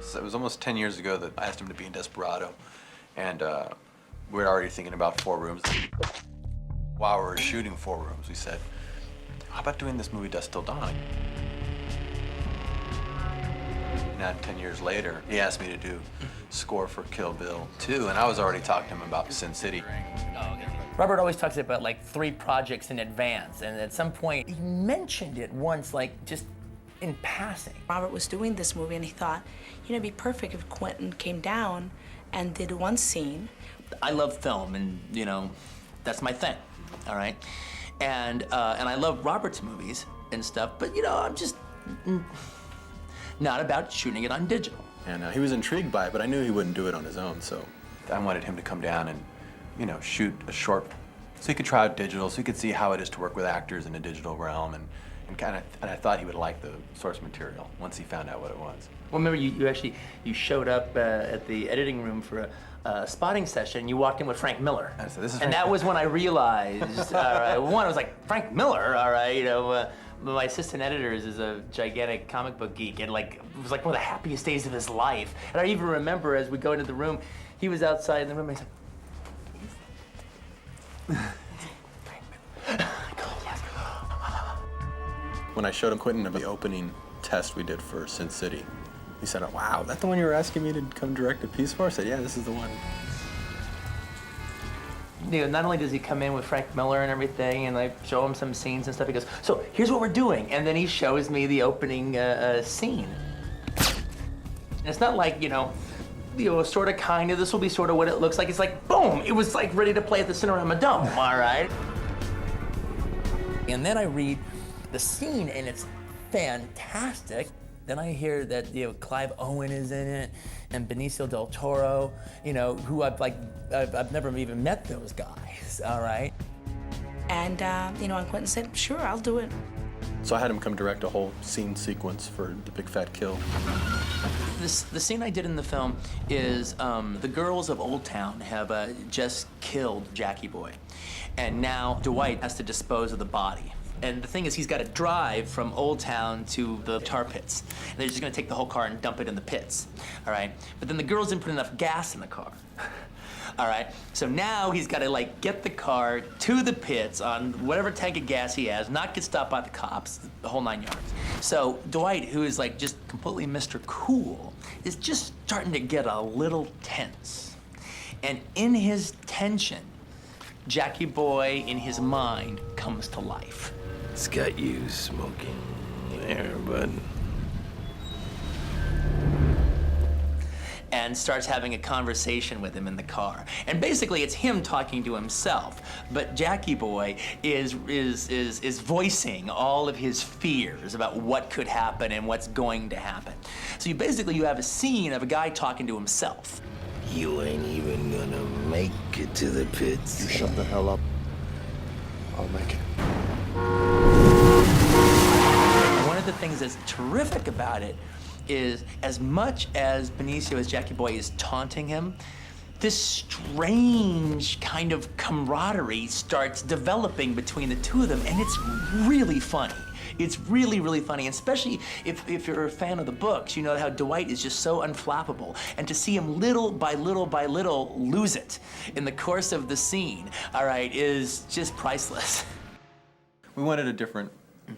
So it was almost 10 years ago that I asked him to be in Desperado, and we were already thinking about 4 rooms. While we were shooting 4 rooms, we said, how about doing this movie Dusk Till Dawn? Now, 10 years later, he asked me to do score for Kill Bill 2, and I was already talking to him about Sin City. Robert always talks about like 3 projects in advance, and at some point, he mentioned it once, like just in passing. Robert was doing this movie, and he thought, you know, it'd be perfect if Quentin came down and did one scene. I love film, and you know, that's my thing, all right? And I love Robert's movies and stuff, but you know, I'm just not about shooting it on digital. And he was intrigued by it, but I knew he wouldn't do it on his own, so I wanted him to come down and, you know, shoot a short, so he could try out digital, so he could see how it is to work with actors in a digital realm, and I thought he would like the source material once he found out what it was. Well, remember you showed up at the editing room for a spotting session. You walked in with Frank Miller, I said, "This is and that was when I realized. All right, one, I was like, Frank Miller, all right, you know. My assistant editor is a gigantic comic book geek, and like it was like one of the happiest days of his life. And I even remember as we go into the room, he was outside in the room, and he's like, When I showed him Quentin the opening test we did for Sin City, he said, wow, that's the one you were asking me to come direct a piece for? I said, yeah, this is the one. You know, not only does he come in with Frank Miller and everything, and I show him some scenes and stuff, he goes, so here's what we're doing. And then he shows me the opening scene. And it's not like, you know, sort of, kind of, this will be sort of what it looks like. It's like, boom, it was like ready to play at the Cinerama Dome, all right? And then I read the scene, and it's fantastic. Then I hear that, you know, Clive Owen is in it, and Benicio Del Toro, you know, who I've never even met those guys, all right? And, you know, and Quentin said, sure, I'll do it. So I had him come direct a whole scene sequence for the big fat kill. The scene I did in the film is the girls of Old Town have just killed Jackie Boy. And now Dwight has to dispose of the body. And the thing is, he's got to drive from Old Town to the tar pits. And they're just gonna take the whole car and dump it in the pits, all right? But then the girls didn't put enough gas in the car, all right? So now he's got to like get the car to the pits on whatever tank of gas he has, not get stopped by the cops, the whole 9 yards. So Dwight, who is like just completely Mr. Cool, is just starting to get a little tense. And in his tension, Jackie Boy, in his mind, comes to life. It's got you smoking there, bud. And starts having a conversation with him in the car. And basically it's him talking to himself, but Jackie Boy is voicing all of his fears about what could happen and what's going to happen. So you have a scene of a guy talking to himself. You ain't even gonna make it to the pits. You shut the hell up. I'll make it. One of the things that's terrific about it is, as much as Benicio, as Jackie Boy, is taunting him, this strange kind of camaraderie starts developing between the two of them, and it's really funny. It's really, really funny, especially if you're a fan of the books. You know how Dwight is just so unflappable, and to see him little by little by little lose it in the course of the scene, all right, is just priceless. We wanted a different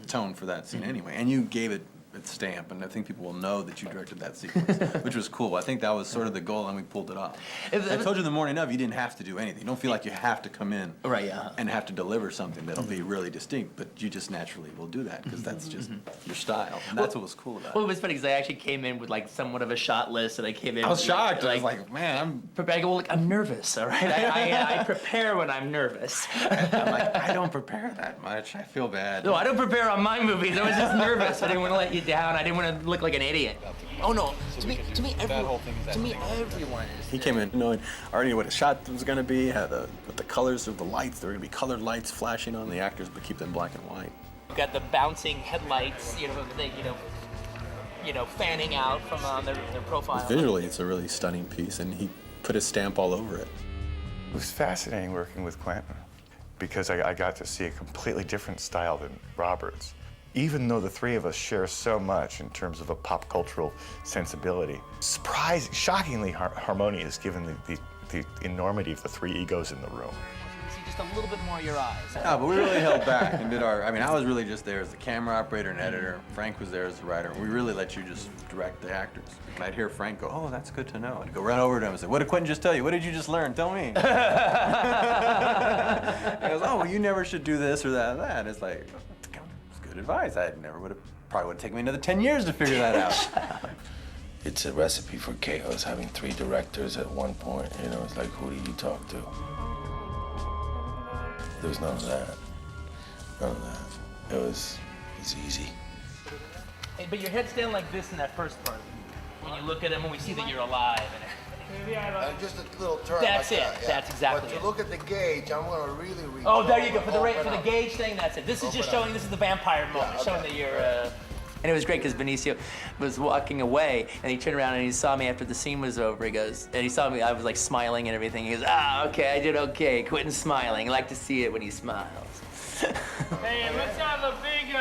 tone for that scene anyway, and you gave it its stamp, and I think people will know that you directed that sequence, which was cool. I think that was sort of the goal, and we pulled it off. I told you the morning of, you didn't have to do anything. You don't feel like you have to come in and have to deliver something that'll be really distinct, but you just naturally will do that, because that's just your style, and that's what was cool about it. Well, it was funny, because I actually came in with like somewhat of a shot list, and I came in. I was shocked. I was like, man, I'm prepared. Well, look, I'm nervous, all right? I prepare when I'm nervous. I'm like, I don't prepare that much. I feel bad. No, I don't prepare on my movies. I was just nervous. I didn't want to let you down. I didn't want to look like an idiot. Oh no, to me, everyone is. He came in knowing already what a shot was going to be, with the colors of the lights. There were going to be colored lights flashing on the actors, but keep them black and white. Got the bouncing headlights, fanning out from their profile. Visually, it's a really stunning piece, and he put his stamp all over it. It was fascinating working with Quentin because I got to see a completely different style than Robert's. even though the three of us share so much in terms of a pop cultural sensibility, shockingly harmonious given the enormity of the three egos in the room. You see just a little bit more of your eyes. No, but we really held back and did our, I mean, I was really just there as the camera operator and editor. Frank was there as the writer. We really let you just direct the actors. And I'd hear Frank go, oh, that's good to know. I'd go run over to him and say, what did Quentin just tell you? What did you just learn? Tell me. He goes, oh, well, you never should do this or that and that. It's like, it's good advice. Probably would have taken me another 10 years to figure that out. It's a recipe for chaos, having three directors at one point. You know, it's like, who do you talk to? There's none of that. None of that. It's easy. Hey, but your head's down like this in that first part. When you look at him and we see that you're alive and everything. Just a little turn. That's like it. That, yeah. That's exactly But it. to look at the gauge, I'm going to really read. Oh, there you go. For the Open up. gauge thing, that's it. This is just showing, this is the vampire moment, okay. showing that you're, And it was great because Benicio was walking away and he turned around and he saw me after the scene was over. He goes, and he saw me, I was like smiling and everything. He goes, okay, I did okay. Quentin's smiling. I like to see it when he smiles. Hey, and let's have a big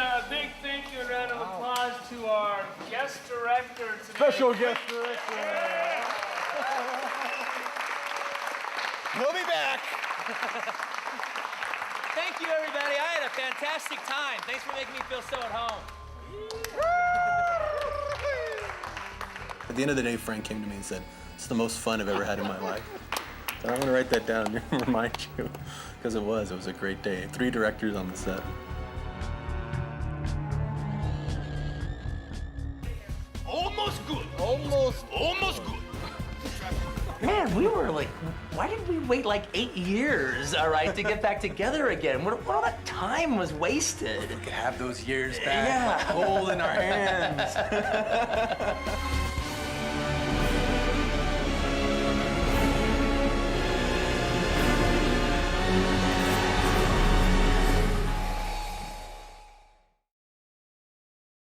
thank you and round of applause to our guest director today. Special guest director. He'll be back. Thank you, everybody. I had a fantastic time. Thanks for making me feel so at home. At the end of the day, Frank came to me and said, it's the most fun I've ever had in my life. So I'm going to write that down and remind you, because it was a great day. 3 directors on the set. Almost good. Almost good. Man, we were like, why did we wait like 8 years, all right, to get back together again? What all that time was wasted. We could have those years back, Yeah. like, holding our hands.